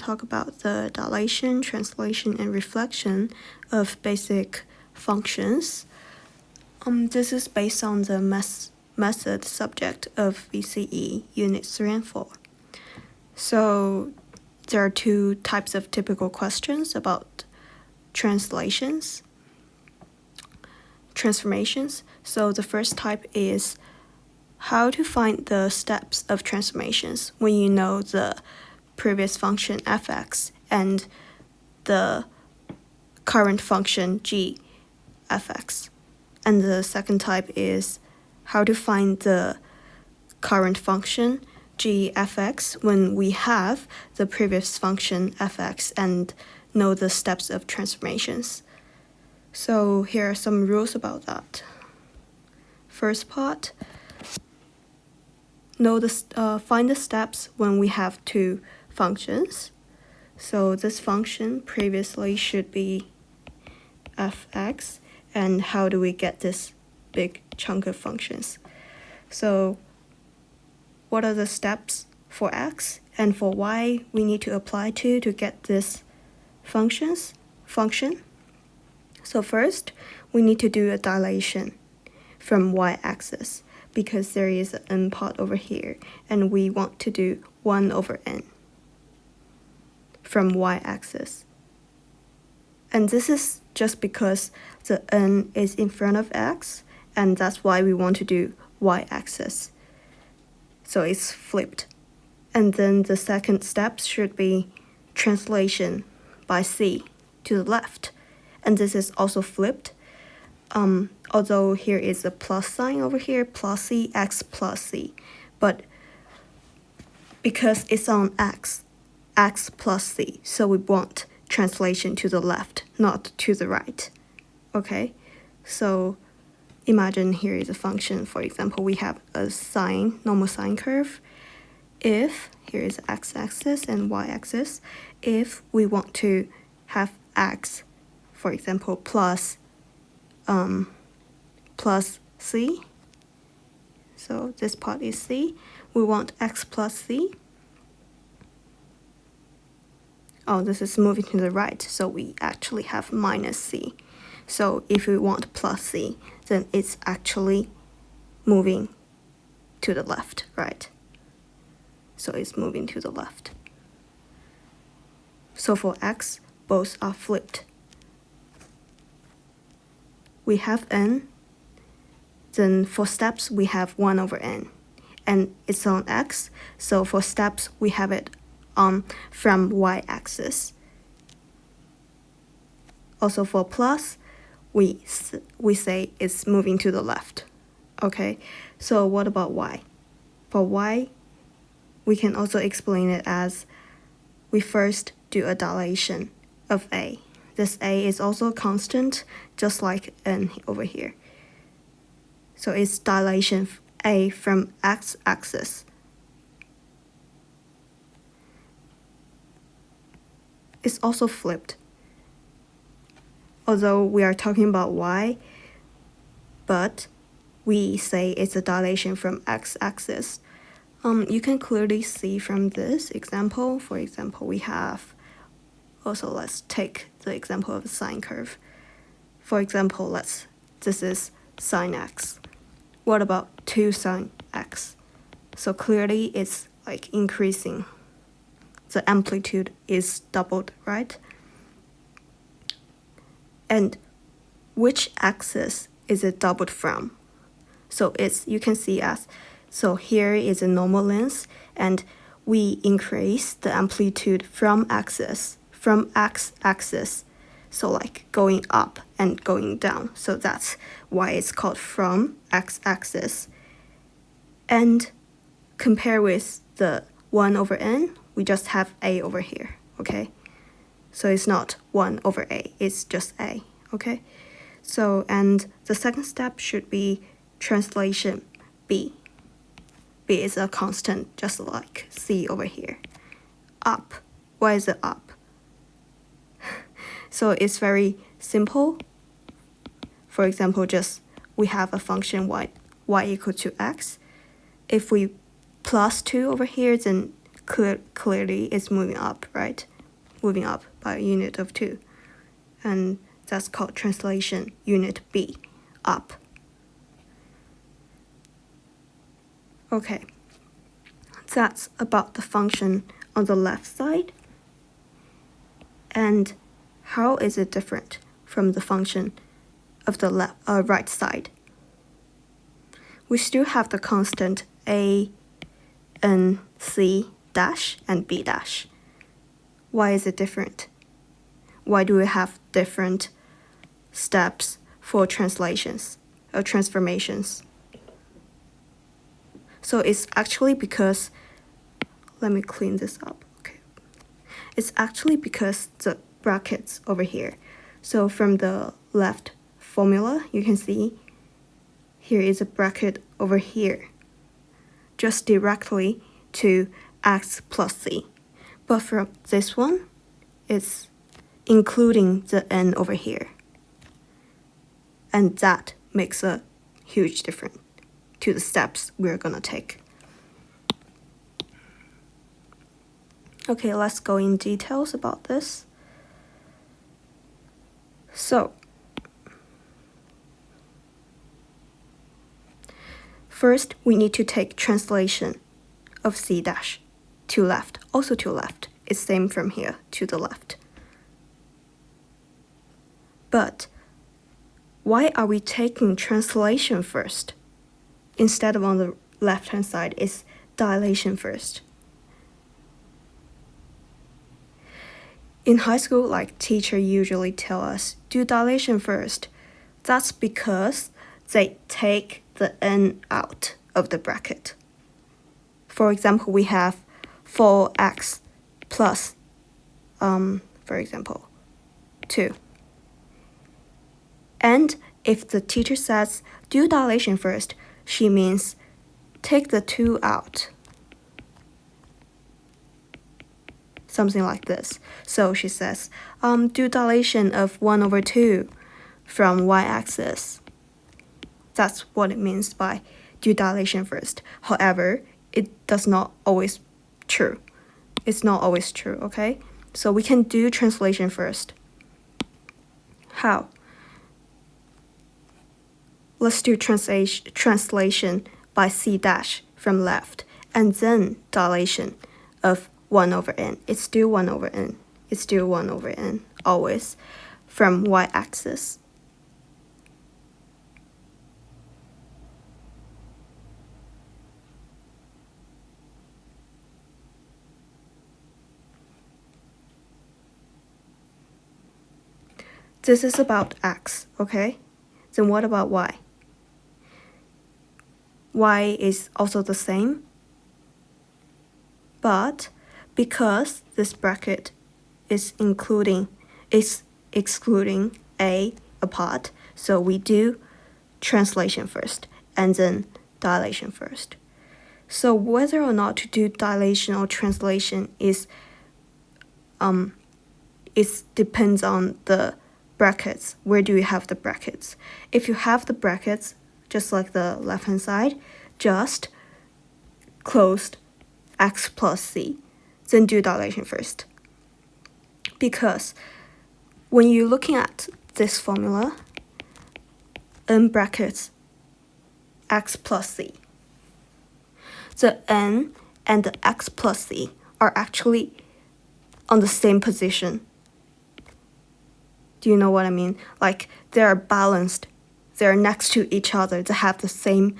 talk about the dilation, translation, and reflection of basic functions. This is based on the method subject of VCE, Unit 3 and 4. So there are two types of typical questions about transformations. So the first type is how to find the steps of transformations when you know the previous function fx and the current function g fx. And the second type is how to find the current function g fx when we have the previous function fx and know the steps of transformations. So here are some rules about that. First part, find the steps when we have two functions. So this function previously should be fx, and how do we get this big chunk of functions? So what are the steps for x and for y we need to apply to get this function? So first, we need to do a dilation from y-axis because there is an n part over here, and we want to do 1 over n from y-axis. And this is just because the n is in front of x, and that's why we want to do y-axis. So it's flipped. And then the second step should be translation by c to the left. And this is also flipped. Although here is a plus sign over here, plus c, x plus c. But because it's on x plus c, so we want translation to the left, not to the right. Okay, so imagine here is a function. For example, we have a normal sine curve. If here is x-axis and y-axis, if we want to have x, for example, plus c, so this part is c, we want x plus c. Oh, this is moving to the right, so we actually have minus c. So if we want plus c, then it's actually moving to the left, right? So it's moving to the left. So for x, both are flipped. We have n, then for steps we have 1 over n, and it's on x, so for steps we have it from y-axis. Also for plus, we say it's moving to the left. Okay, so what about y? For y, we can also explain it as we first do a dilation of a. This a is also a constant, just like n over here. So it's dilation a from x-axis. It's also flipped. Although we are talking about y, but we say it's a dilation from x-axis. You can clearly see from this example. For example, we have also, let's take the example of a sine curve. For example, this is sine x. What about 2 sine x? So clearly it's like increasing. The amplitude is doubled, right? And which axis is it doubled from? So you can see so here is a normal length, and we increase the amplitude from x-axis, so like going up and going down. So that's why it's called from x-axis. And compare with the 1 over n, we just have a over here, okay? So it's not 1 over a, it's just a, okay? So, and the second step should be translation b. B is a constant, just like c over here. Up, why is it up? So it's very simple. For example, just we have a function y equal to x. If we plus 2 over here, then clearly it's moving up, right? moving up by a unit of 2. And that's called translation unit B, up. Okay, that's about the function on the left side. And how is it different from the function of the right side? We still have the constant a, n, c dash, and b dash. Why is it different? Why do we have different steps for translations or transformations? So it's actually because, let me clean this up. Okay, it's actually because the brackets over here. So from the left formula, you can see here is a bracket over here, just directly to x plus c. But from this one, it's including the n over here. And that makes a huge difference to the steps we're gonna take. Okay, let's go in details about this. So, first we need to take translation of c dash to left, also to left. It's same from here to the left. But why are we taking translation first? Instead of on the left-hand side, it's dilation first. In high school, like teacher usually tell us, do dilation first. That's because they take the n out of the bracket. For example, we have 4x plus, for example, 2. And if the teacher says, do dilation first, she means take the 2 out. Something like this. So she says, do dilation of 1 over 2 from y-axis. That's what it means by do dilation first. However, it does not always true. It's not always true, okay? So we can do translation first. How? Let's do translation by c dash from left, and then dilation of 1 over n. It's still 1 over n. It's still 1 over n, always, from y-axis. This is about x, okay? Then what about y? Y is also the same, but because this bracket is excluding a part, so we do translation first and then dilation first. So whether or not to do dilation or translation is it depends on the brackets. Where do you have the brackets? If you have the brackets, just like the left-hand side, just closed x plus c, then do dilation first. Because when you're looking at this formula, n brackets x plus c, the n and the x plus c are actually on the same position. Do you know what I mean? Like, they are balanced. They're next to each other. They have the same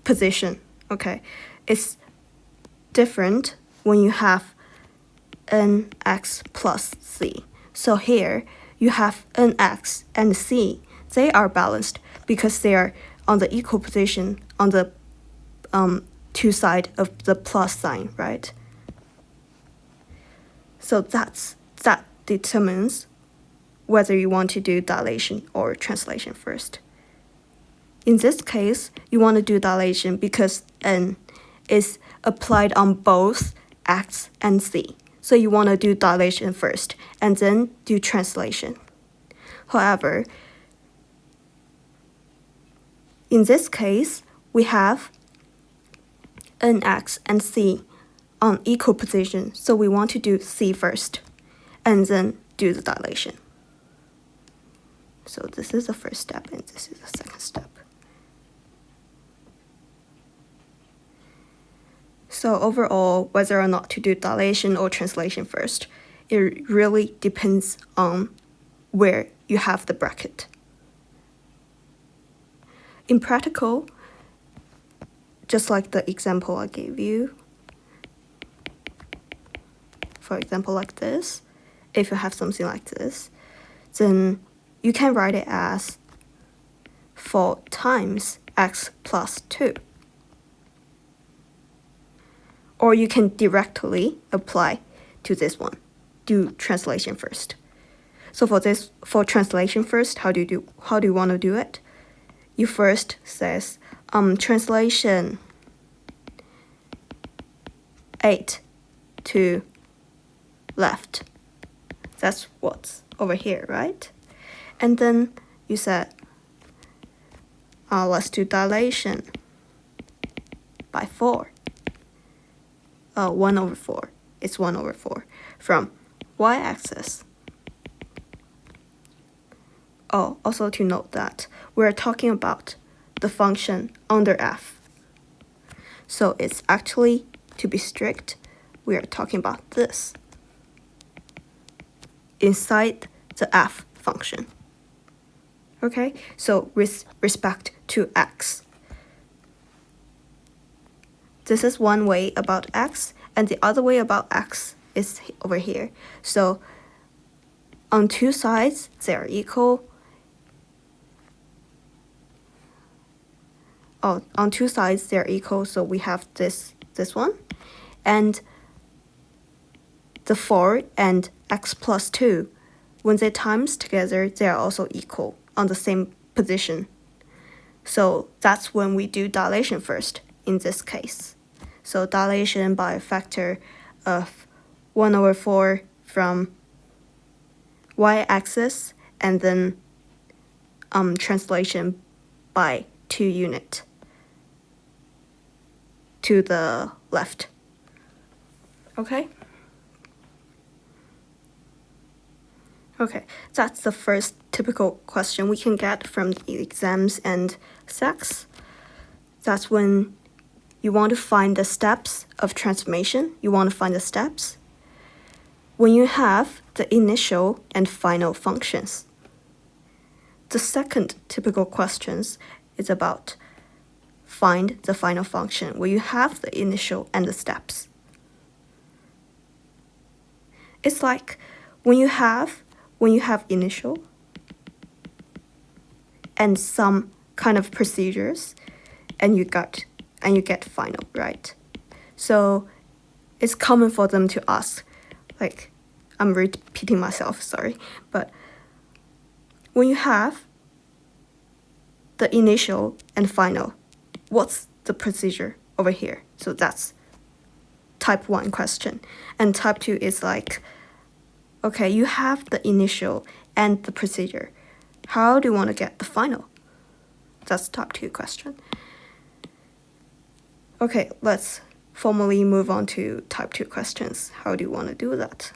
position, okay? It's different when you have nx plus c. So here, you have nx and c. They are balanced because they are on the equal position on the two sides of the plus sign, right? So that determines whether you want to do dilation or translation first. In this case, you want to do dilation because n is applied on both x and c. So you want to do dilation first and then do translation. However, in this case, we have nx and c on equal position, so we want to do C first, and then do the dilation. So this is the first step, and this is the second step. So overall, whether or not to do dilation or translation first, it really depends on where you have the bracket. In practical, just like the example I gave you, for example like this, if you have something like this, then you can write it as 4 times x plus 2. Or you can directly apply to this one. Do translation first. So for translation first, how do you want to do it? You first says translation 8 to left. That's what's over here, right? And then you said let's do dilation by 4. 1 over 4. It's 1 over 4 from y-axis. Oh, also to note that we're talking about the function under f. So it's actually, to be strict, we are talking about this inside the f function. Okay, so with respect to x. This is one way about x, and the other way about x is over here. So on two sides, they are equal. Oh, on two sides, they're equal, so we have this one. And the 4 and x plus 2, when they times together, they are also equal on the same position. So that's when we do dilation first in this case. So dilation by a factor of 1 over 4 from y-axis, and then translation by 2 units to the left. Okay? Okay, that's the first typical question we can get from the exams and SACs. That's when you want to find the steps of transformation. You want to find the steps when you have the initial and final functions. The second typical questions is about find the final function where you have the initial and the steps. It's like when you have initial and some kind of procedures, and you get final, right? So it's common for them to ask, like, I'm repeating myself, sorry, but when you have the initial and final, what's the procedure over here? So that's type 1 question. And type 2 is like, okay, you have the initial and the procedure. How do you want to get the final? That's type 2 question. Okay, let's formally move on to type 2 questions. How do you want to do that?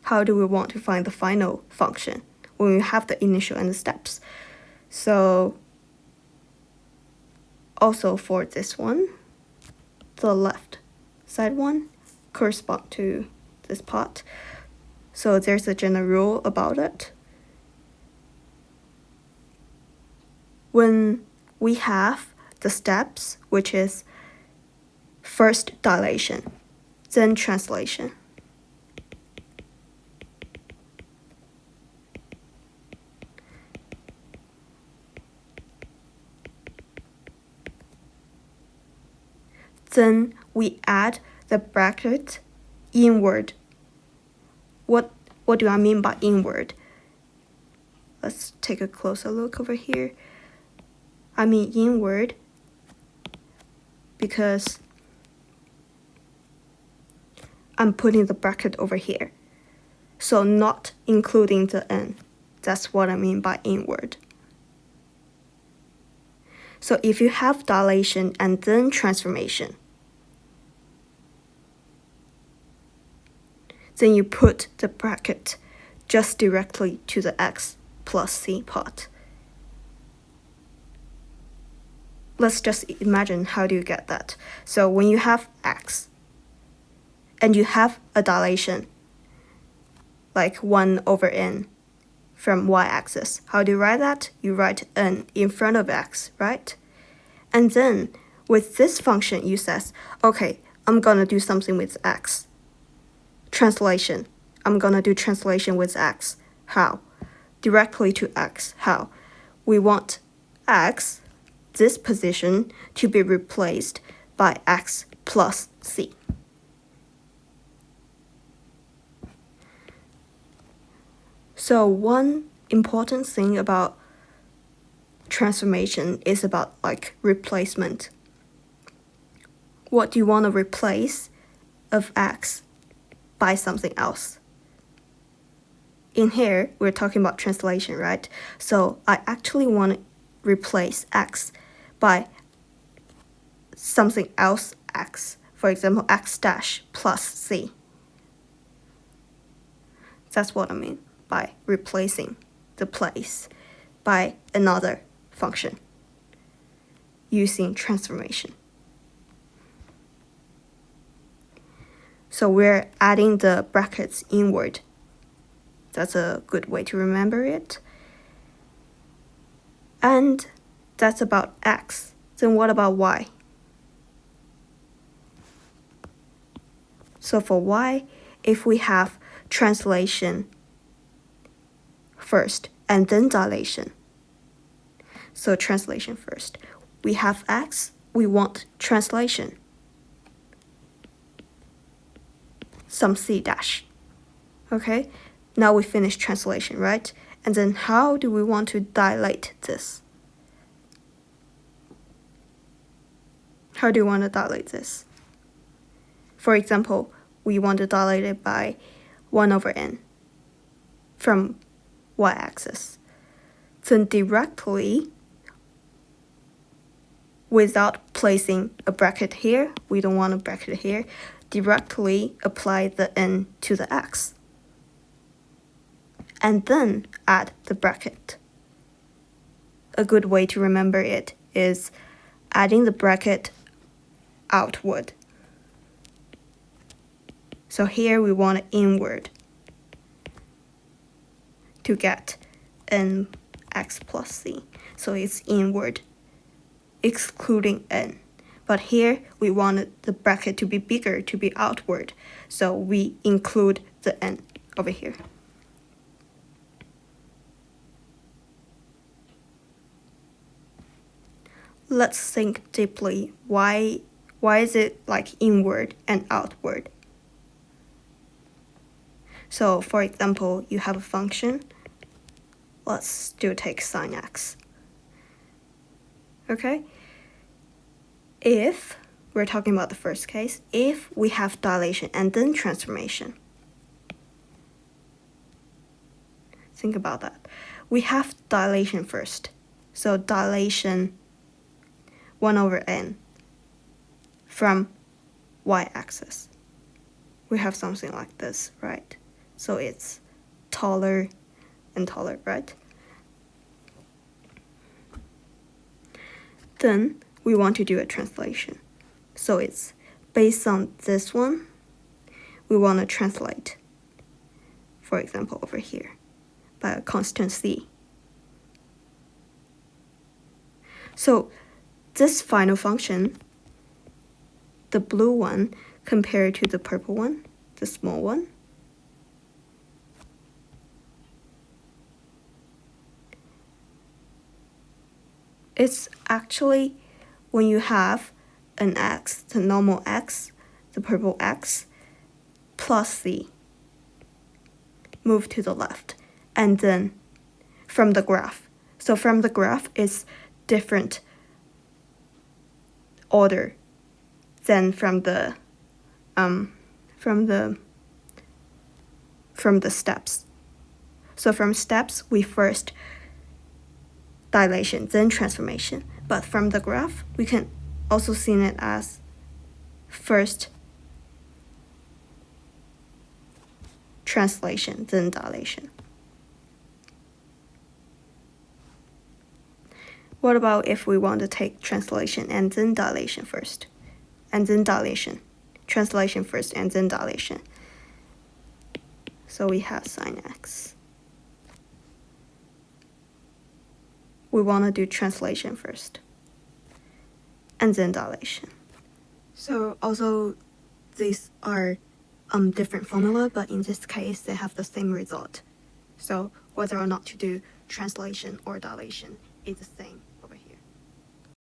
How do we want to find the final function when we have the initial and the steps? So also for this one, the left side one correspond to this part. So there's a general rule about it. When we have the steps, which is first dilation, then translation, then we add the bracket inward. What do I mean by inward? Let's take a closer look over here. I mean inward because I'm putting the bracket over here. So not including the n. That's what I mean by inward. So if you have dilation and then transformation, then you put the bracket just directly to the x plus c part. Let's just imagine how do you get that. So when you have x and you have a dilation like 1 over n from y-axis, how do you write that? You write n in front of x, right? And then with this function, you says, okay, I'm gonna do something with x. Translation. I'm gonna do translation with x. How? Directly to x. How? We want x, this position, to be replaced by x plus c. So one important thing about transformation is about like replacement. What do you want to replace of x by something else? In here, we're talking about translation, right? So I actually want to replace x by something else x. For example, x dash plus c. That's what I mean by replacing the place by another function using transformation. So we're adding the brackets inward. That's a good way to remember it. And that's about x. Then what about y? So for y, if we have translation first and then dilation. So translation first. We have x, we want translation. Some c dash. Okay, now we finish translation, right? And then how do we want to dilate this? How do you want to dilate this? For example, we want to dilate it by 1 over n from y-axis. Then directly, without placing a bracket here, we don't want a bracket here, directly apply the n to the x. And then add the bracket. A good way to remember it is adding the bracket outward. So here we want it inward to get n x plus c. So it's inward, excluding n. But here we wanted the bracket to be bigger, to be outward. So we include the n over here. Let's think deeply. Why is it like inward and outward? So for example, you have a function. Let's still take sine x. Okay? If we're talking about the first case, if we have dilation and then transformation. Think about that. We have dilation first. So dilation 1 over n from y-axis. We have something like this, right? So it's taller and taller, right? Then we want to do a translation. So it's based on this one, we want to translate, for example, over here, by a constant c. So this final function, the blue one compared to the purple one, the small one, it's actually when you have an x, the normal x, the purple x, plus c, move to the left, and then from the graph. So from the graph, it's different order than from the steps. So from steps, we first dilation, then transformation. But from the graph, we can also see it as first translation, then dilation. What about if we want to take translation and then dilation first? And then dilation. Translation first and then dilation. So we have sine x. We want to do translation first and then dilation. So also these are different formula, but in this case they have the same result. So whether or not to do translation or dilation is the same.